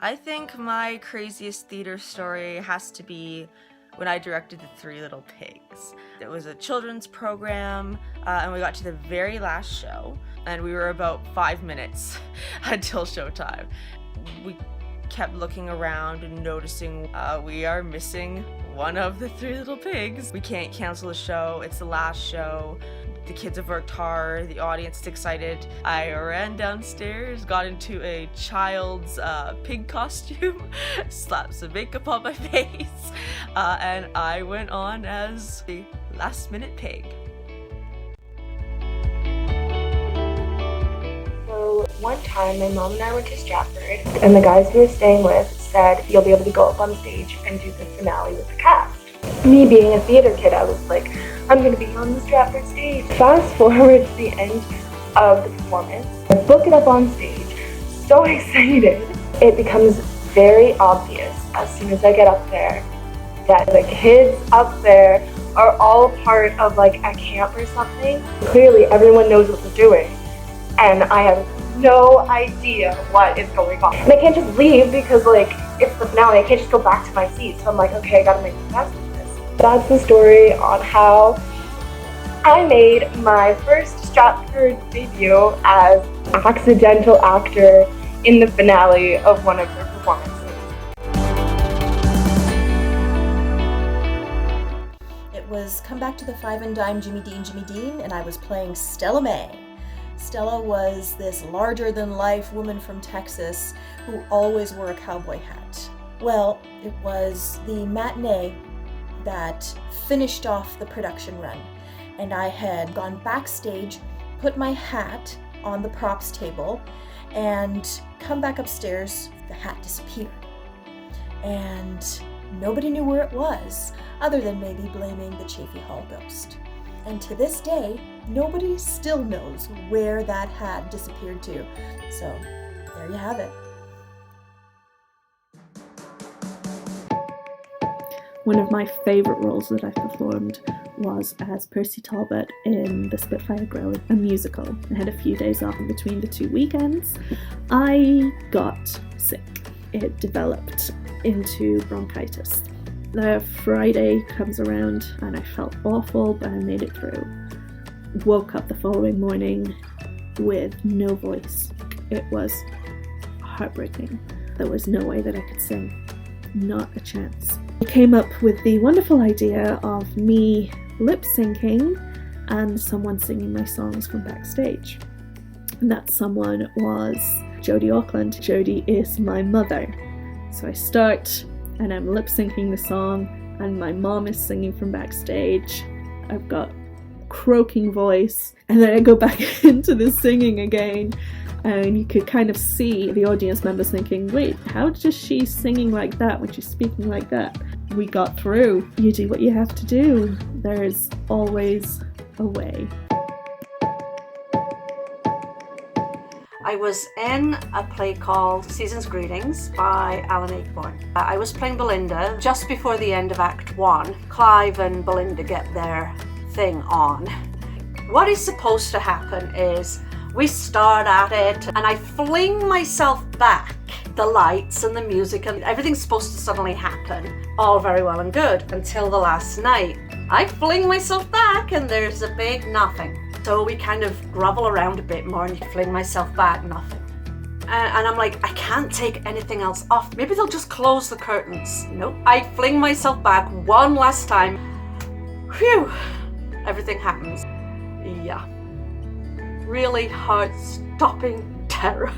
I think my craziest theater story has to be when I directed The Three Little Pigs. It was a children's program, and we got to the very last show, and we were about 5 minutes until showtime. We kept looking around and noticing we are missing one of the Three Little Pigs. We can't cancel the show, it's the last show. The kids have worked hard, the audience is excited. I ran downstairs, got into a child's pig costume, slapped some makeup on my face, and I went on as the last minute pig. So one time my mom and I went to Jaspers, and the guys we were staying with said you'll be able to go up on stage and do the finale with the cast. Me being a theater kid, I was like, I'm going to be on the Stratford stage. Fast forward to the end of the performance. I book it up on stage, so excited. It becomes very obvious as soon as I get up there that the kids up there are all part of like a camp or something. Clearly everyone knows what they're doing, and I have no idea what is going on. And I can't just leave because like it's the finale. I can't just go back to my seat. So I'm like, okay, I gotta make the best of this. That's the story on how I made my first Stratford debut as an accidental actor in the finale of one of their performances. It was Come Back to the Five and Dime, Jimmy Dean, and I was playing Stella May. Stella was this larger-than-life woman from Texas who always wore a cowboy hat. Well, it was the matinee that finished off the production run, and I had gone backstage, put my hat on the props table, and come back upstairs. The hat disappeared, and nobody knew where it was, other than maybe blaming the Chaffee Hall ghost. And to this day, nobody still knows where that hat disappeared to. So there you have it. One of my favourite roles that I performed was as Percy Talbot in the Spitfire Grill, a musical. I had a few days off in between the 2 weekends. I got sick. It developed into bronchitis. The Friday comes around and I felt awful, but I made it through. Woke up the following morning with no voice. It was heartbreaking. There was no way that I could sing. Not a chance. I came up with the wonderful idea of me lip syncing and someone singing my songs from backstage. And that someone was Jodie Auckland. Jodie is my mother. So I start and I'm lip syncing the song and my mom is singing from backstage. I've got croaking voice, and then I go back into the singing again. And you could kind of see the audience members thinking, wait, how does she singing like that when she's speaking like that? We got through. You do what you have to do. There's always a way. I was in a play called Season's Greetings by Alan Ayckbourn. I was playing Belinda just before the end of Act 1. Clive and Belinda get their thing on. What is supposed to happen is we start at it and I fling myself back. The lights and the music and everything's supposed to suddenly happen. All very well and good until the last night. I fling myself back and there's a big nothing. So we kind of grovel around a bit more and you fling myself back, nothing. And I'm like, I can't take anything else off. Maybe they'll just close the curtains. Nope. I fling myself back one last time. Phew. Everything happens. Yeah. Really heart-stopping terror.